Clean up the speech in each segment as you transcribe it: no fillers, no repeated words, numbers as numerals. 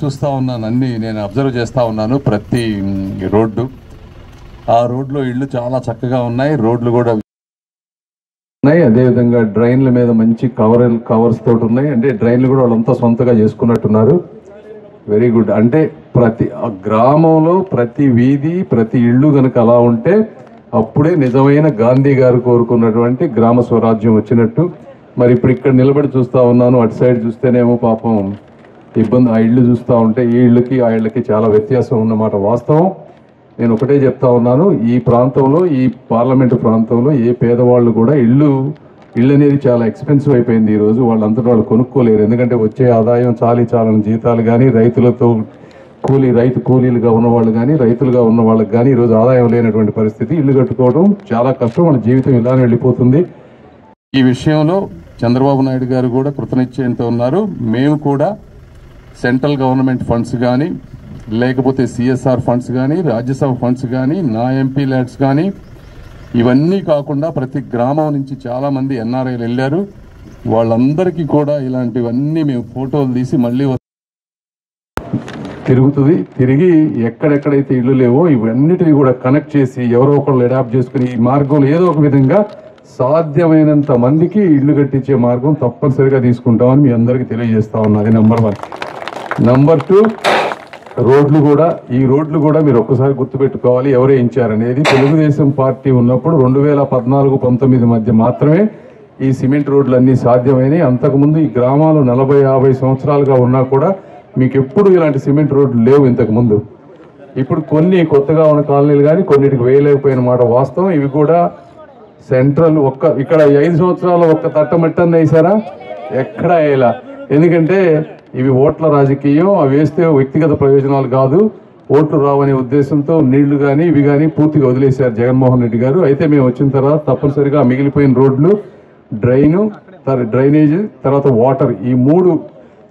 చూస్తూ ఉన్నాను, అన్నీ నేను అబ్జర్వ్ చేస్తూ ఉన్నాను. ప్రతి రోడ్డు, ఆ రోడ్లో ఇళ్ళు చాలా చక్కగా ఉన్నాయి, రోడ్లు కూడా ఉన్నాయి. అదేవిధంగా డ్రైన్ల మీద మంచి కవర్స్ తోటి ఉన్నాయి. అంటే డ్రైన్లు కూడా వాళ్ళంతా సొంతగా చేసుకున్నట్టున్నారు. Very good. అంటే ప్రతి గ్రామంలో ప్రతి వీధి ప్రతి ఇళ్ళు కనుక అలా ఉంటే అప్పుడే నిజమైన గాంధీ గారు కోరుకున్నటువంటి గ్రామ స్వరాజ్యం వచ్చినట్టు. మరి ఇప్పుడు ఇక్కడ నిలబడి చూస్తూ ఉన్నాను, అటు సైడ్ చూస్తేనేమో పాపం ఇబ్బంది. ఆ ఇళ్ళు చూస్తూ ఉంటే ఈ ఇళ్ళకి ఆ ఇళ్ళకి చాలా వ్యత్యాసం ఉన్నమాట వాస్తవం. నేను ఒకటే చెప్తా ఉన్నాను, ఈ ప్రాంతంలో, ఈ పార్లమెంటు ప్రాంతంలో ఏ పేదవాళ్ళు కూడా ఇళ్ళు అనేది చాలా ఎక్స్పెన్సివ్ అయిపోయింది ఈరోజు. వాళ్ళంతటా వాళ్ళు కొనుక్కోలేరు. ఎందుకంటే వచ్చే ఆదాయం చాలని జీతాలు కానీ, రైతులతో రైతు కూలీలుగా ఉన్నవాళ్ళు కానీ, రైతులుగా ఉన్న వాళ్ళకి కానీ ఈరోజు ఆదాయం లేనటువంటి పరిస్థితి. ఇల్లు కట్టుకోవడం చాలా కష్టం, వాళ్ళ జీవితం ఇలానే వెళ్ళిపోతుంది. ఈ విషయంలో చంద్రబాబు నాయుడు గారు కూడా కృతనిశ్చయంతో ఉన్నారు. మేము కూడా సెంట్రల్ గవర్నమెంట్ ఫండ్స్ కానీ, లేకపోతే సిఎస్ఆర్ ఫండ్స్ కానీ, రాజ్యసభ ఫండ్స్ కానీ, నా ఎంపీ ల్యాడ్స్ కానీ, ఇవన్నీ కాకుండా ప్రతి గ్రామం నుంచి చాలామంది ఎన్ఆర్ఐలు వెళ్ళారు. వాళ్ళందరికీ కూడా ఇలాంటివన్నీ మేము ఫోటోలు తీసి మళ్ళీ తిరిగి ఎక్కడెక్కడైతే ఇళ్ళు లేవో ఇవన్నిటిని కూడా కనెక్ట్ చేసి ఎవరో ఒకళ్ళు అడాప్ట్ చేసుకుని ఈ మార్గంలో ఏదో ఒక విధంగా సాధ్యమైనంత మందికి ఇళ్ళు కట్టించే మార్గం తప్పనిసరిగా తీసుకుంటామని మీ అందరికీ తెలియజేస్తా ఉన్నా. అది నెంబర్ 1. నెంబర్ 2, ఈ రోడ్లు కూడా మీరు ఒక్కసారి గుర్తుపెట్టుకోవాలి ఎవరు వేయించారనేది. తెలుగుదేశం పార్టీ ఉన్నప్పుడు 2014-19 మధ్య మాత్రమే ఈ సిమెంట్ రోడ్లు అన్నీ సాధ్యమైనవి. అంతకుముందు ఈ గ్రామాలు 40-50 సంవత్సరాలుగా ఉన్నా కూడా మీకు ఎప్పుడు ఇలాంటి సిమెంట్ రోడ్లు లేవు ఇంతకుముందు. ఇప్పుడు కొన్ని కొత్తగా ఉన్న కాలనీలు కానీ కొన్నిటికి వేయలేకపోయిన మాట వాస్తవం. ఇవి కూడా సెంట్రల్ ఇక్కడ 5 సంవత్సరాలు ఒక్క తట్టమట్టని వేసారా? ఎక్కడా వేయలా. ఎందుకంటే ఇవి ఓట్ల రాజకీయం, అవి వేస్తే వ్యక్తిగత ప్రయోజనాలు కాదు, ఓట్లు రావనే ఉద్దేశంతో నీళ్లు కానీ ఇవి కానీ పూర్తిగా వదిలేశారు జగన్మోహన్ రెడ్డి గారు. అయితే మేము వచ్చిన తర్వాత తప్పనిసరిగా మిగిలిపోయిన రోడ్లు, డ్రైనేజ్, తర్వాత వాటర్, ఈ 3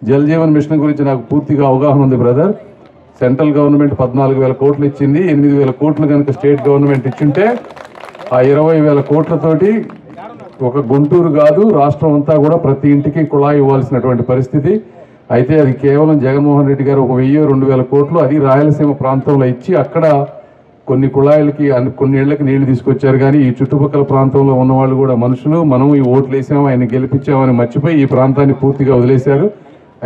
జల్ జీవన్ మిషన్ గురించి నాకు పూర్తిగా అవగాహన ఉంది బ్రదర్. సెంట్రల్ గవర్నమెంట్ 14,000 కోట్లు ఇచ్చింది. 8,000 కోట్లు కనుక స్టేట్ గవర్నమెంట్ ఇచ్చుంటే ఆ 20,000 కోట్లతోటి ఒక గుంటూరు కాదు రాష్ట్రం అంతా కూడా ప్రతి ఇంటికి కుళాయి ఇవ్వాల్సినటువంటి పరిస్థితి. అయితే అది కేవలం జగన్మోహన్ రెడ్డి గారు 1,000-2,000 కోట్లు అది రాయలసీమ ప్రాంతంలో ఇచ్చి అక్కడ కొన్ని కుళాయిలకి కొన్ని ఇళ్లకి నీళ్లు తీసుకొచ్చారు. కానీ ఈ చుట్టుపక్కల ప్రాంతంలో ఉన్న వాళ్ళు కూడా మనుషులు, మనం ఈ ఓట్లు వేసాము ఆయన గెలిపించామని మర్చిపోయి ఈ ప్రాంతాన్ని పూర్తిగా వదిలేశారు.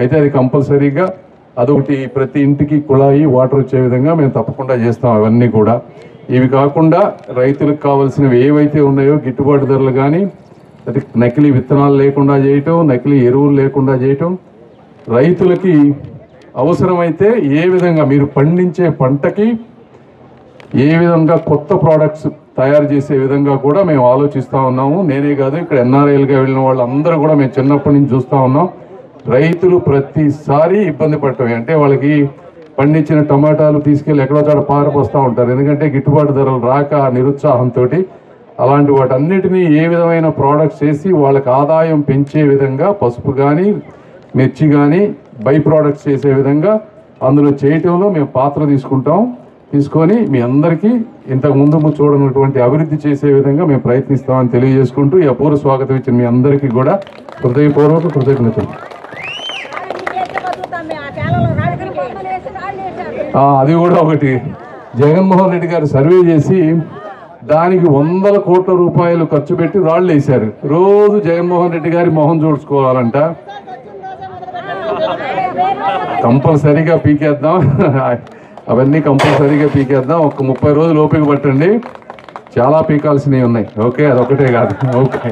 అయితే అది కంపల్సరీగా అదొకటి ప్రతి ఇంటికి కుళాయి వాటర్ వచ్చే విధంగా మేము తప్పకుండా చేస్తాం. అవన్నీ కూడా ఇవి కాకుండా రైతులకు కావాల్సినవి ఏవైతే ఉన్నాయో గిట్టుబాటు ధరలు కానీ, నకిలీ విత్తనాలు లేకుండా చేయటం, నకిలీ ఎరువులు లేకుండా చేయటం, రైతులకి అవసరమైతే ఏ విధంగా మీరు పండించే పంటకి ఏ విధంగా కొత్త ప్రోడక్ట్స్ తయారు చేసే విధంగా కూడా మేము ఆలోచిస్తూ ఉన్నాము. నేనే కాదు, ఇక్కడ ఎన్ఆర్ఐలుగా వెళ్ళిన వాళ్ళందరూ కూడా మేము చిన్నప్పటి నుంచి చూస్తూ ఉన్నాం. రైతులు ప్రతిసారి ఇబ్బంది పడటమే, అంటే వాళ్ళకి పండించిన టమాటాలు తీసుకెళ్ళి ఎక్కడో చోట పారిపోస్తూ ఉంటారు. ఎందుకంటే గిట్టుబాటు ధరలు రాక నిరుత్సాహంతో. అలాంటి వాటన్నిటినీ ఏ విధమైన ప్రోడక్ట్స్ చేసి వాళ్ళకి ఆదాయం పెంచే విధంగా పసుపు కానీ మిర్చి కానీ బై ప్రోడక్ట్స్ చేసే విధంగా అందులో చేయటంలో మేము పాత్ర తీసుకొని మీ అందరికీ ఇంతకుముందు చూడనటువంటి అభివృద్ధి చేసే విధంగా మేము ప్రయత్నిస్తామని తెలియజేసుకుంటూ ఈ అపూర్వ స్వాగతం ఇచ్చిన మీ అందరికీ కూడా హృదయపూర్వక కృతజ్ఞతలు. అది కూడా ఒకటి, జగన్మోహన్ రెడ్డి గారు సర్వే చేసి దానికి 100 కోట్ల రూపాయలు ఖర్చు పెట్టి రాళ్ళు వేశారు. రోజు జగన్మోహన్ రెడ్డి గారి మొహం చూసుకోవాలంట. కంపల్సరీగా పీకేద్దాం, అవన్నీ కంపల్సరీగా పీకేద్దాం. ఒక 30 రోజులు ఓపిక పట్టండి, చాలా పీకాల్సినవి ఉన్నాయి. ఓకే, అదొకటే కాదు. ఓకే.